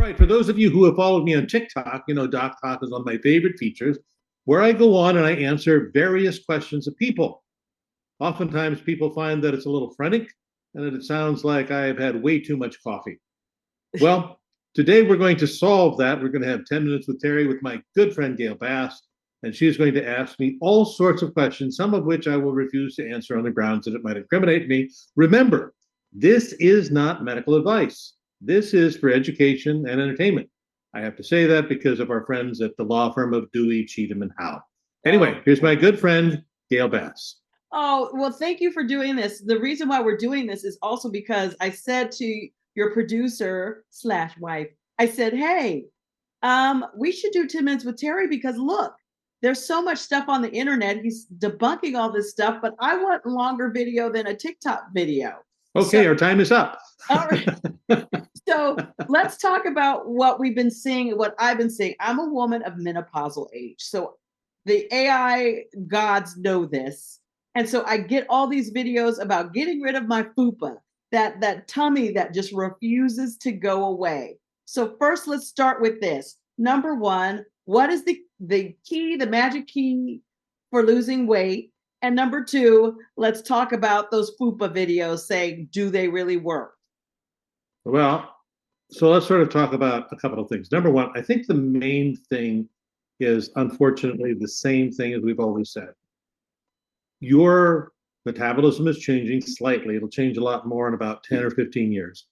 right, for those of you who have followed me on TikTok, you know, Doc Talk is one of my favorite features where I go on and I answer various questions of people. Oftentimes, people find that it's a little frantic and that it sounds like I have had way too much coffee. Well, today we're going to solve that. We're going to have 10 minutes with Terry with my good friend Gail Bass, and she's going to ask me all sorts of questions, some of which I will refuse to answer on the grounds that it might incriminate me. Remember, this is not medical advice. This is for education and entertainment. I have to say that because of our friends at the law firm of Dewey, Cheatham, and Howe. Anyway, here's my good friend, Gail Bass. Oh, well, thank you for doing this. The reason why we're doing this is also because I said to your producer slash wife, I said, hey, we should do 10 minutes with Terry because look, there's so much stuff on the internet. He's debunking all this stuff, but I want a longer video than a TikTok video. Okay, our time is up. All right. So let's talk about what we've been seeing, what I've been seeing. I'm a woman of menopausal age. So the AI gods know this. And so I get all these videos about getting rid of my fupa, that tummy that just refuses to go away. So first, let's start with this. Number one, what is the key, the magic key for losing weight? And number two, let's talk about those fupa videos saying, do they really work? Well, so let's sort of talk about a couple of things. Number one, I think the main thing is unfortunately the same thing as we've always said. Your metabolism is changing slightly. It'll change a lot more in about 10 or 15 years.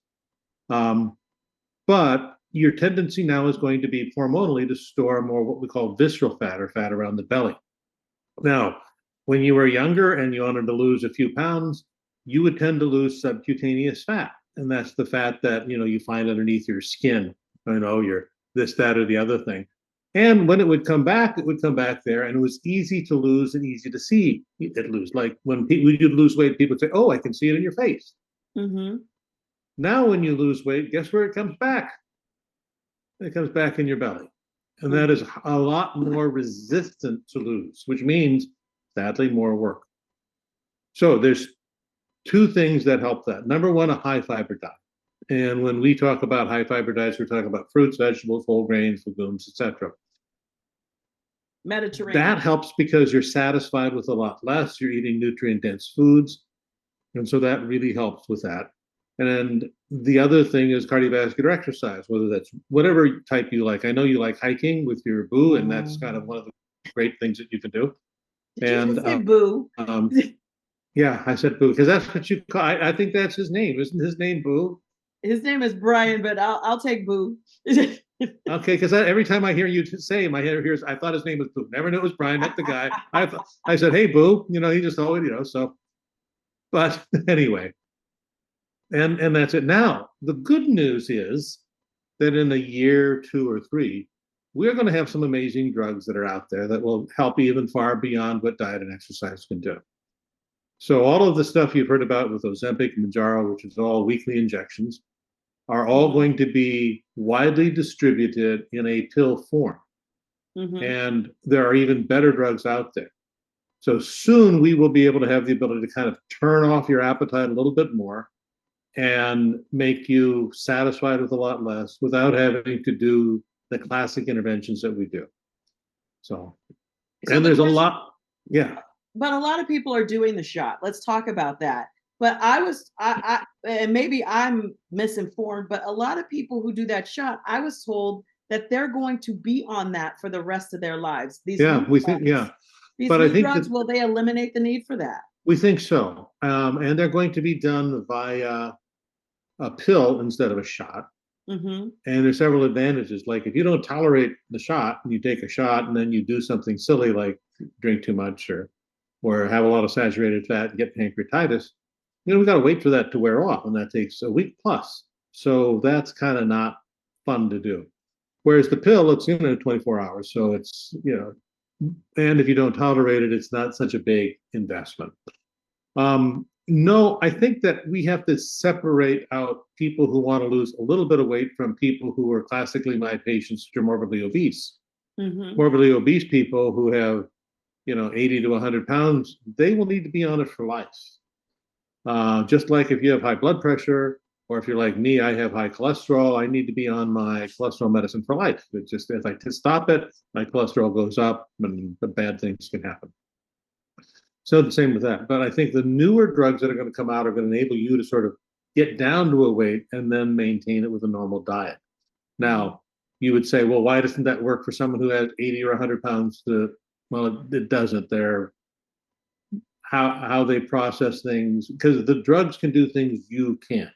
But your tendency now is going to be hormonally to store more what we call visceral fat or fat around the belly. Now, when you were younger and you wanted to lose a few pounds, you would tend to lose subcutaneous fat. And that's the fat that, you know, you find underneath your skin, you know, your this, that, or the other thing. And when it would come back there, and it was easy to lose and easy to see it lose. Like when you'd lose weight, people would say, oh, I can see it in your face. Mm-hmm. Now, when you lose weight, guess where it comes back? It comes back in your belly. And that is a lot more resistant to lose, which means, sadly, more work. So there's two things that help that. Number one, a high fiber diet. And when we talk about high fiber diets, we're talking about fruits, vegetables, whole grains, legumes, etc. Mediterranean. That helps because you're satisfied with a lot less. You're eating nutrient-dense foods. And so that really helps with that. And the other thing is cardiovascular exercise, whether that's whatever type you like. I know you like hiking with your boo, and that's kind of one of the great things that you can do. Did you say boo? Yeah, I said boo because that's what you call. I think that's his name. Isn't his name Boo? His name is Brian, but I'll take Boo. Okay, because every time I hear you say him, I thought his name was Boo. Never knew it was Brian. Met the guy. I said, hey Boo. You know, he just always, you know. So, but anyway, and that's it. Now the good news is that in a year, 2 or 3, we're going to have some amazing drugs that are out there that will help even far beyond what diet and exercise can do. So all of the stuff you've heard about with Ozempic and Mounjaro, which is all weekly injections, are all going to be widely distributed in a pill form. Mm-hmm. And there are even better drugs out there. So soon we will be able to have the ability to kind of turn off your appetite a little bit more and make you satisfied with a lot less without having to do the classic interventions that we do. So and there's a lot, yeah. But a lot of people are doing the shot. Let's talk about that. But and maybe I'm misinformed, but a lot of people who do that shot, I was told that they're going to be on that for the rest of their lives. These but I think drugs, will they eliminate the need for that? We think so. And they're going to be done via a pill instead of a shot. Mm-hmm. And there's several advantages. Like if you don't tolerate the shot and you take a shot and then you do something silly like drink too much or have a lot of saturated fat and get pancreatitis, you know, we got to wait for that to wear off, and that takes a week plus. So that's kind of not fun to do. Whereas the pill, it's, you know, 24 hours. So it's, you know, and if you don't tolerate it, it's not such a big investment. No, I think that we have to separate out people who want to lose a little bit of weight from people who are classically my patients, which are morbidly obese. Mm-hmm. Morbidly obese people who have, you know, 80 to 100 pounds, they will need to be on it for life. Just like if you have high blood pressure Or if you're like me, I have high cholesterol, I need to be on my cholesterol medicine for life. It just, if I stop it, my cholesterol goes up and the bad things can happen. So the same with that. But I think the newer drugs that are going to come out are going to enable you to sort of get down to a weight and then maintain it with a normal diet. Now, you would say, well, why doesn't that work for someone who has 80 or 100 pounds? Well, it doesn't. They're how they process things, because the drugs can do things you can't.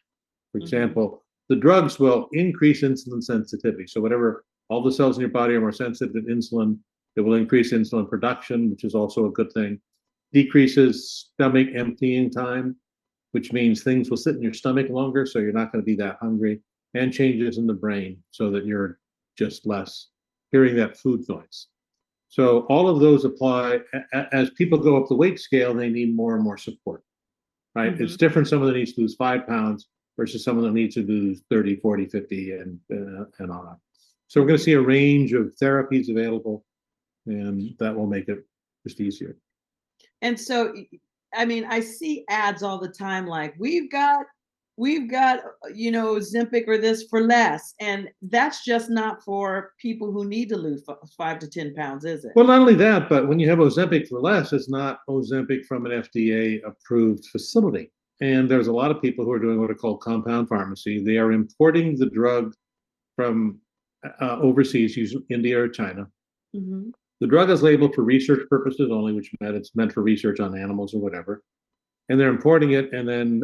For example, the drugs will increase insulin sensitivity. So whatever, all the cells in your body are more sensitive to insulin. It will increase insulin production, which is also a good thing. Decreases stomach emptying time, which means things will sit in your stomach longer, so you're not going to be that hungry, and changes in the brain so that you're just less hearing that food noise. So all of those apply. As people go up the weight scale, they need more and more support, right? It's different. Someone that needs to lose 5 pounds versus someone that needs to lose 30, 40, 50, and on. So we're going to see a range of therapies available, and that will make it just easier. And so, I mean, I see ads all the time like, we've got, Ozempic or this for less. And that's just not for people who need to lose 5 to 10 pounds, is it? Well, not only that, but when you have Ozempic for less, it's not Ozempic from an FDA approved facility. And there's a lot of people who are doing what are called compound pharmacy. They are importing the drug from overseas, usually India or China. The drug is labeled for research purposes only, which meant it's meant for research on animals or whatever. And they're importing it and then,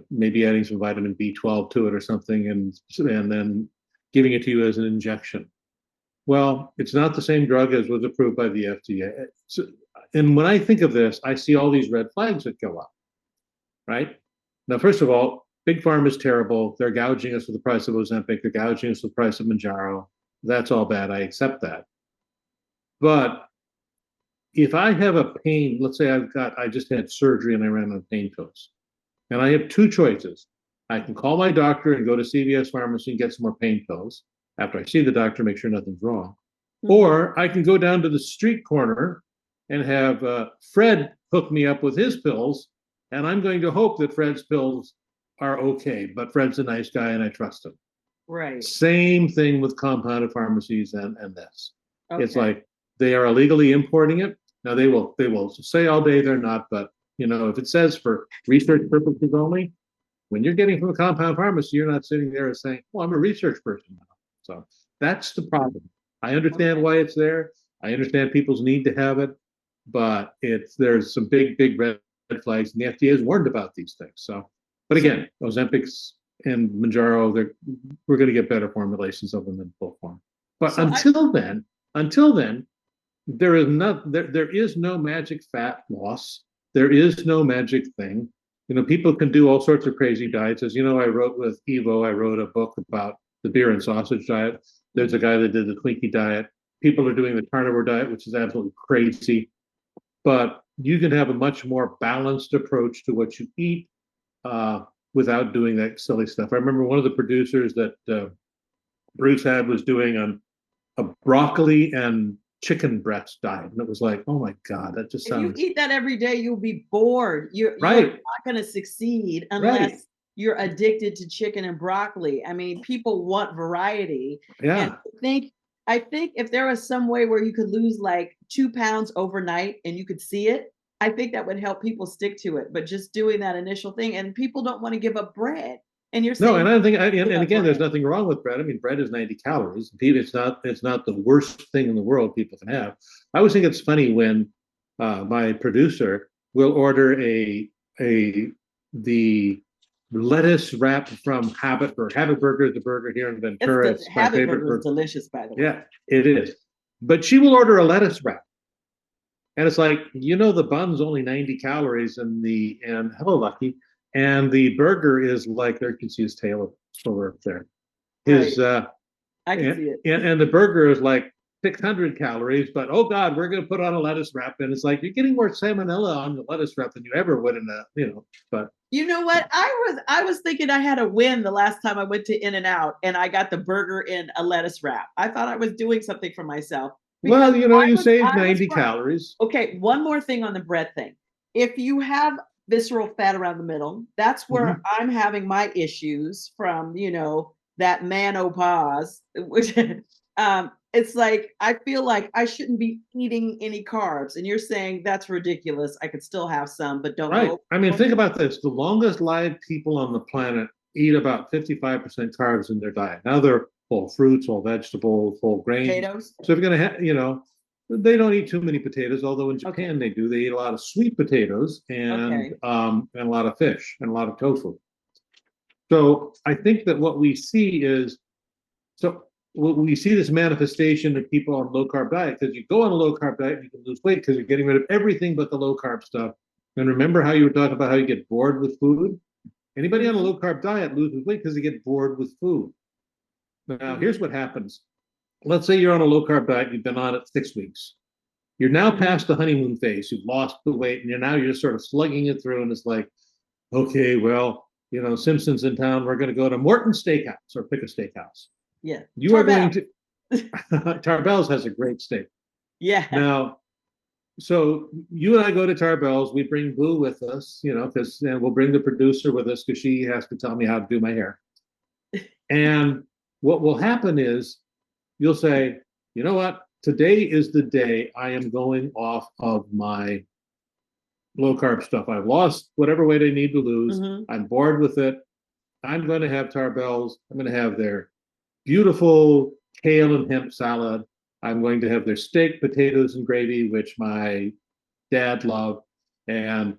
maybe adding some vitamin B12 to it or something, and then giving it to you as an injection. Well, it's not the same drug as was approved by the FDA. And when I think of this, I see all these red flags that go up, right? Now, first of all, Big Pharma is terrible. They're gouging us with the price of Ozempic. They're gouging us with the price of Mounjaro. That's all bad. I accept that. But if I have a pain, let's say I just had surgery and I ran on pain pills, and I have two choices. I can call my doctor and go to CVS Pharmacy and get some more pain pills after I see the doctor, make sure nothing's wrong. Or I can go down to the street corner and have Fred hook me up with his pills, and I'm going to hope that Fred's pills are okay, but Fred's a nice guy and I trust him. Right. Same thing with compounded pharmacies and this. Okay. It's like they are illegally importing it. Now they will say all day they're not, but if it says for research purposes only, when you're getting from a compound pharmacy, you're not sitting there and saying, "Well, I'm a research person now." So that's the problem. I understand why it's there. I understand people's need to have it, but there's some big red flags, and the FDA has warned about these things. So, but again, Ozempic's and Mounjaro, we're going to get better formulations of them in full form. But so until then, there is no magic fat loss. There is no magic thing. People can do all sorts of crazy diets. As you know, I wrote with Evo, I wrote a book about the beer and sausage diet. There's a guy that did the Twinkie diet. People are doing the carnivore diet, which is absolutely crazy. But you can have a much more balanced approach to what you eat without doing that silly stuff. I remember one of the producers that Bruce had was doing a broccoli and chicken breast diet, and it was like, oh my God, that just sounds. If you eat that every day, you'll be bored. You're not going to succeed unless you're addicted to chicken and broccoli. I mean, people want variety. Yeah. And I think if there was some way where you could lose like 2 pounds overnight and you could see it, I think that would help people stick to it. But just doing that initial thing, and people don't want to give up bread. And you're saying, no, and I don't think, and again, there's nothing wrong with bread. I mean, bread is 90 calories. It's not the worst thing in the world people can have. I always think it's funny when my producer will order the lettuce wrap from Habit Burger. Habit Burger is the burger here in Ventura. It's my favorite burger is delicious, by the way. Yeah, it is. But she will order a lettuce wrap. And it's like, the bun's only 90 calories and hello, Lucky. And the burger is like, there you can see his tail over there. I can see it. And the burger is like 600 calories, but oh God, we're going to put on a lettuce wrap. And it's like, you're getting more salmonella on the lettuce wrap than you ever would in but. You know what? I was thinking I had a win the last time I went to In-N-Out and I got the burger in a lettuce wrap. I thought I was doing something for myself. Well, you saved 90 calories. Okay, one more thing on the bread thing. If you have visceral fat around the middle. That's where I'm having my issues from, that menopause, which it's like, I feel like I shouldn't be eating any carbs. And you're saying that's ridiculous. I could still have some, but don't Right. go. I mean, think about this. The longest lived people on the planet eat about 55% carbs in their diet. Now they're whole fruits, whole vegetables, whole grains. Potatoes. So if you're going to have, they don't eat too many potatoes, although in Japan they do. They eat a lot of sweet potatoes and a lot of fish and a lot of tofu. So I think that what we see is, we see this manifestation of people on low carb diet, because you go on a low carb diet, you can lose weight because you're getting rid of everything but the low carb stuff. And remember how you were talking about how you get bored with food? Anybody on a low carb diet loses weight because they get bored with food. Now, here's what happens. Let's say you're on a low carb diet, you've been on it 6 weeks. You're now past the honeymoon phase. You've lost the weight, and you're just sort of slugging it through. And it's like, okay, well, Simpson's in town. We're going to go to Morton's Steakhouse or pick a steakhouse. Yeah. You are going to Tarbell's has a great steak. Yeah. Now, so you and I go to Tarbell's. We bring Boo with us, because we'll bring the producer with us because she has to tell me how to do my hair. And what will happen is you'll say, you know what? Today is the day I am going off of my low carb stuff. I've lost whatever weight I need to lose. I'm bored with it. I'm going to have Tarbell's. I'm going to have their beautiful kale and hemp salad. I'm going to have their steak, potatoes, and gravy, which my dad loved, and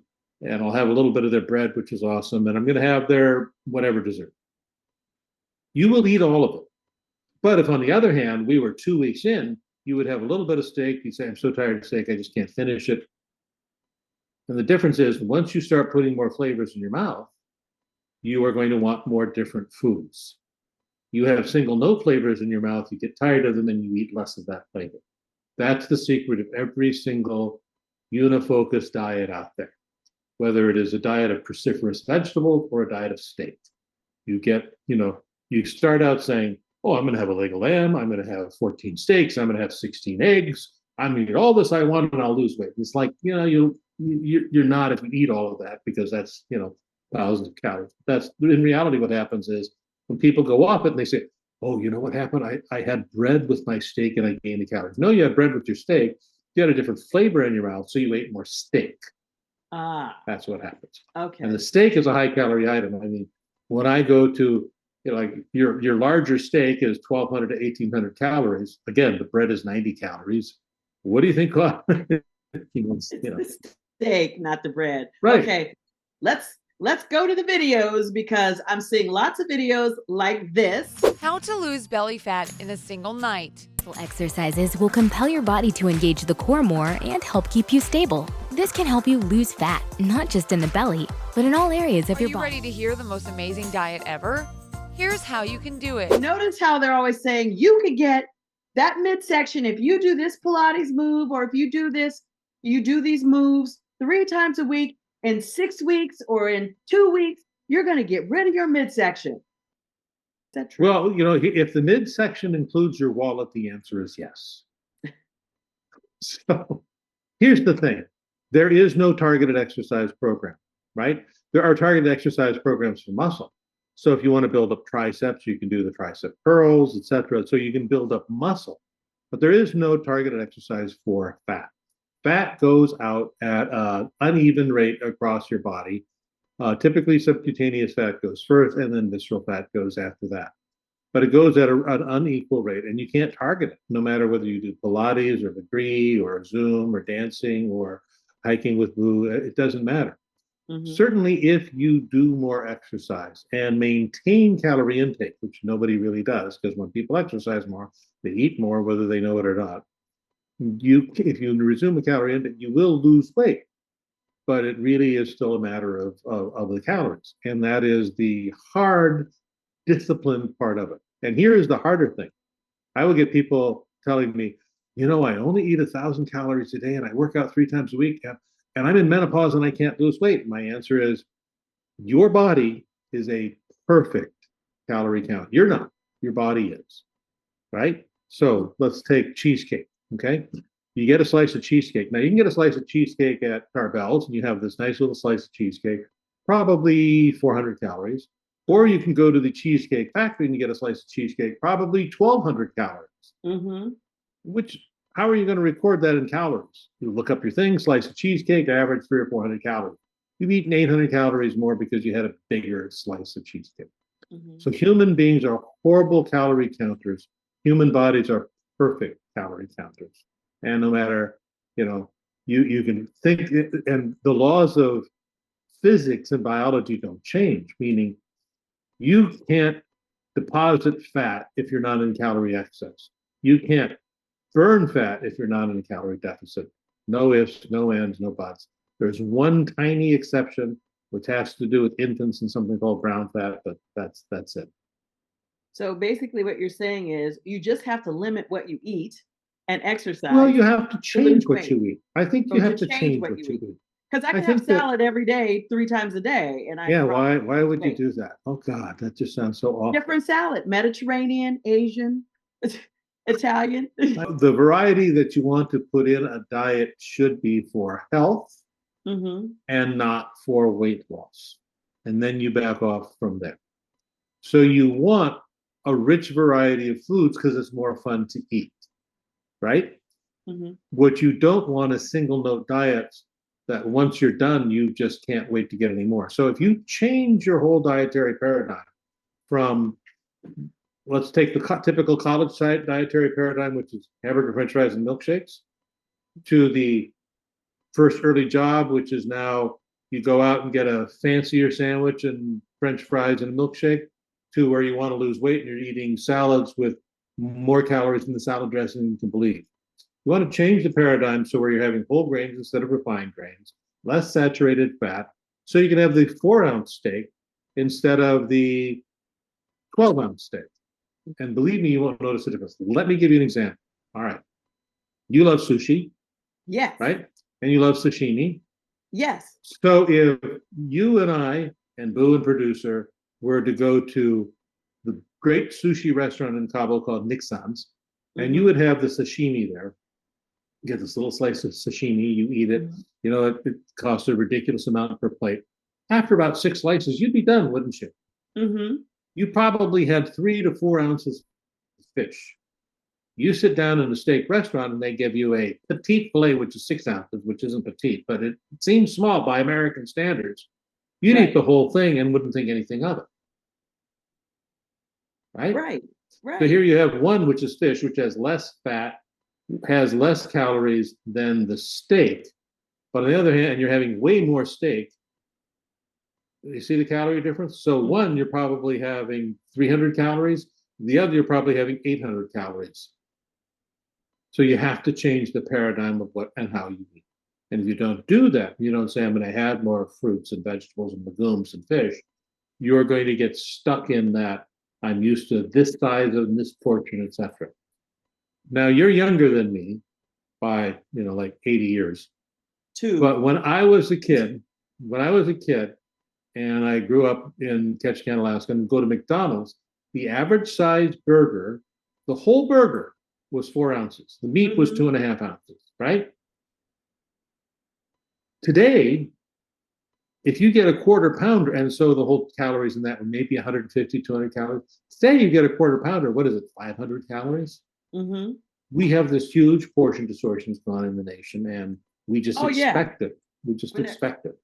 I'll have a little bit of their bread, which is awesome, and I'm going to have their whatever dessert. You will eat all of it. But if, on the other hand, we were 2 weeks in, you would have a little bit of steak. You'd say, I'm so tired of steak, I just can't finish it. And the difference is, once you start putting more flavors in your mouth, you are going to want more different foods. You have single note flavors in your mouth, you get tired of them, and you eat less of that flavor. That's the secret of every single unifocus diet out there, whether it is a diet of cruciferous vegetables or a diet of steak. You get, you start out saying, oh, I'm going to have a leg of lamb, I'm going to have 14 steaks, I'm going to have 16 eggs, I'm going to eat all this I want, and I'll lose weight. It's like, you're not if you eat all of that, because that's, thousands of calories. That's, in reality, what happens is, when people go off it and they say, oh, you know what happened? I had bread with my steak and I gained the calories. No, you had bread with your steak. You had a different flavor in your mouth, so you ate more steak. That's what happens. Okay. And the steak is a high calorie item. I mean, when I go to, like your larger steak is 1,200 to 1,800 calories. Again, the bread is 90 calories. What do you think? It's the steak, not the bread. Right. Okay. Let's go to the videos, because I'm seeing lots of videos like this. How to lose belly fat in a single night. Exercises will compel your body to engage the core more and help keep you stable. This can help you lose fat, not just in the belly, but in all areas of your body. Are you ready to hear the most amazing diet ever? Here's how you can do it. Notice how they're always saying you could get that midsection if you do this Pilates move, or if you do this, you do these moves 3 times a week. In 6 weeks or in 2 weeks, you're going to get rid of your midsection. Is that true? Well, if the midsection includes your wallet, the answer is yes. So here's the thing. There is no targeted exercise program, right? There are targeted exercise programs for muscle. So if you want to build up triceps, you can do the tricep curls, etc. So you can build up muscle. But there is no targeted exercise for fat. Fat goes out at an uneven rate across your body. Typically, subcutaneous fat goes first, and then visceral fat goes after that. But it goes at an unequal rate, and you can't target it, no matter whether you do Pilates or Degree or Zoom or dancing or hiking with Boo. It doesn't matter. Certainly, if you do more exercise and maintain calorie intake, which nobody really does, because when people exercise more, they eat more, whether they know it or not. If you resume a calorie intake, you will lose weight, but it really is still a matter of the calories, and that is the hard, disciplined part of it. And here is the harder thing. I will get people telling me, I only eat 1,000 calories a day, and I work out 3 times a week, and I'm in menopause and I can't lose weight. My answer is, your body is a perfect calorie count. You're not. Your body is, right? So let's take cheesecake. Okay, You get a slice of cheesecake. Now you can get a slice of cheesecake at Carvel's, and you have this nice little slice of cheesecake, probably 400 calories. Or you can go to the Cheesecake Factory and you get a slice of cheesecake, probably 1,200 calories. Mm-hmm. Which, how are you going to record that in calories? You look up your thing, slice of cheesecake, average 300 or 400 calories. You've eaten 800 calories more because you had a bigger slice of cheesecake. Mm-hmm. So human beings are horrible calorie counters. Human bodies are perfect calorie counters. And no matter, you can think, and the laws of physics and biology don't change, meaning you can't deposit fat if you're not in calorie excess. You can't burn fat if you're not in a calorie deficit. No ifs, no ands, no buts. There's one tiny exception, which has to do with infants and something called brown fat, but that's it. So basically what you're saying is you just have to limit what you eat and exercise. Well, you have to change what you eat. I think you have to change what you eat. Because I can have salad every day, 3 times a day. Why would you do that? Oh God, that just sounds so awful. Different salad, Mediterranean, Asian, Italian. The variety that you want to put in a diet should be for health and not for weight loss. And then you back off from there. So you want a rich variety of foods because it's more fun to eat, right? What you don't want is single note diets that once you're done, you just can't wait to get any more. So if you change your whole dietary paradigm from, let's take the typical college dietary paradigm, which is hamburger, french fries, and milkshakes, to the first early job, which is now you go out and get a fancier sandwich and french fries and a milkshake, to where you want to lose weight and you're eating salads with more calories in the salad dressing than you can believe. You want to change the paradigm so where you're having whole grains instead of refined grains, less saturated fat, so you can have the 4-ounce steak instead of the 12-ounce steak. And believe me, you won't notice the difference. Let me give you an example. All right. You love sushi. Yes. Right? And you love sashimi. Yes. So if you and I and Boo and producer were to go to the great sushi restaurant in Cabo called Nixon's, and you would have the sashimi there, get this little slice of sashimi, you eat it, it costs a ridiculous amount per plate. After about 6 slices, you'd be done, wouldn't you? You probably had 3 to 4 ounces of fish. You sit down in a steak restaurant and they give you a petite filet, which is 6 ounces, which isn't petite, but it seems small by American standards. You'd eat the whole thing and wouldn't think anything of it. Right? Right. So here you have one, which is fish, which has less fat, has less calories than the steak. But on the other hand, you're having way more steak. You see the calorie difference? So one, you're probably having 300 calories. The other, you're probably having 800 calories. So you have to change the paradigm of what and how you eat. And if you don't do that, you don't say, I'm going to add more fruits and vegetables and legumes and fish, you're going to get stuck in that I'm used to this size of this portion, etc. Now you're younger than me by, like 80 years. But when I was a kid, and I grew up in Ketchikan, Alaska, and go to McDonald's, the average size burger, the whole burger was 4 ounces. The meat was 2.5 ounces, right? Today, if you get a quarter pounder, and so the whole calories in that one, maybe 150, 200 calories. Say you get a quarter pounder, what is it, 500 calories? We have this huge portion distortions going on in the nation, and we just expect it. We just expect it.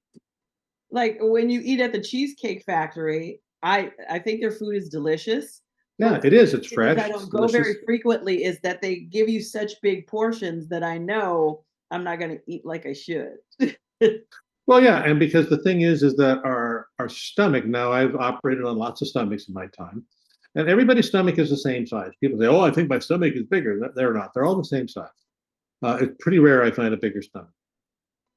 Like when you eat at the Cheesecake Factory, I think their food is delicious. Yeah, it is. It's fresh. I don't go very frequently is that they give you such big portions that I know I'm not going to eat like I should. Well, yeah, and because the thing is that our stomach, now I've operated on lots of stomachs in my time, and everybody's stomach is the same size. People say, oh, I think my stomach is bigger. They're not. They're all the same size. It's pretty rare I find a bigger stomach.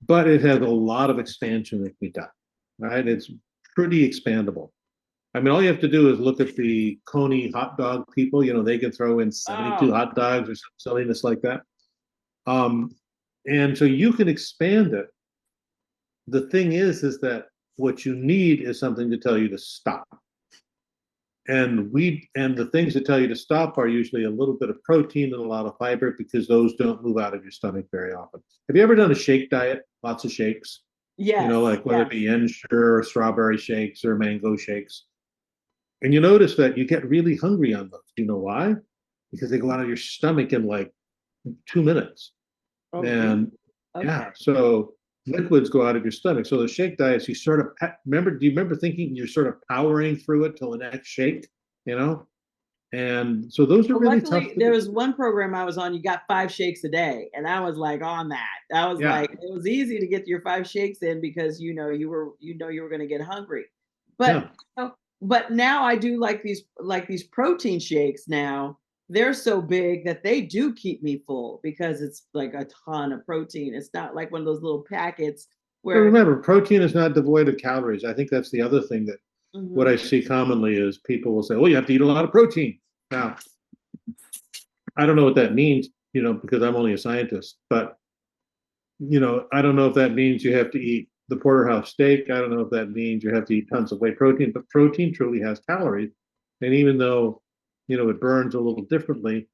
But it has a lot of expansion that can be done, right? It's pretty expandable. I mean, all you have to do is look at the Coney hot dog people. They can throw in 72 hot dogs or some silliness like that. And so you can expand it. The thing is that what you need is something to tell you to stop. and the things that tell you to stop are usually a little bit of protein and a lot of fiber because those don't move out of your stomach very often. Have you ever done a shake diet? Lots of shakes, Yes. like whether it Yes. be Ensure or strawberry shakes or mango shakes. And you notice that you get really hungry on those. Do you know why? Because they go out of your stomach in like 2 minutes. Oh, really? And Okay. yeah, so liquids go out of your stomach. So the shake diets, you sort of do you remember thinking you're sort of powering through it till the next shake, you know? And so those are Well, really luckily, tough. there was one program I was on, you got 5 shakes a day. And I was like on that. I was Yeah. like, it was easy to get your 5 shakes in because you were going to get hungry. Yeah. But now I do like these protein shakes now. They're so big that they do keep me full because it's like a ton of protein. It's not like one of those little packets But where remember, protein is not devoid of calories. I think that's the other thing that what I Mhm. see commonly is people will say, "Oh, you have to eat a lot of protein." Now, I don't know what that means, because I'm only a scientist, but I don't know if that means you have to eat the porterhouse steak. I don't know if that means you have to eat tons of whey protein, but protein truly has calories. And even though, it burns a little differently,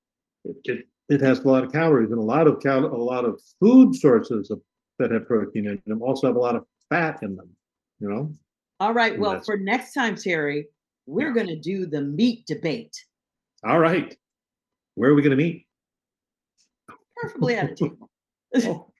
it has a lot of calories, and a lot of food sources that have protein in them also have a lot of fat in them, you know? All right, And well, that's, for next time, Terry, we're yeah. going to do the meat debate, All right. Where are we going to meet? preferably at a table. Oh,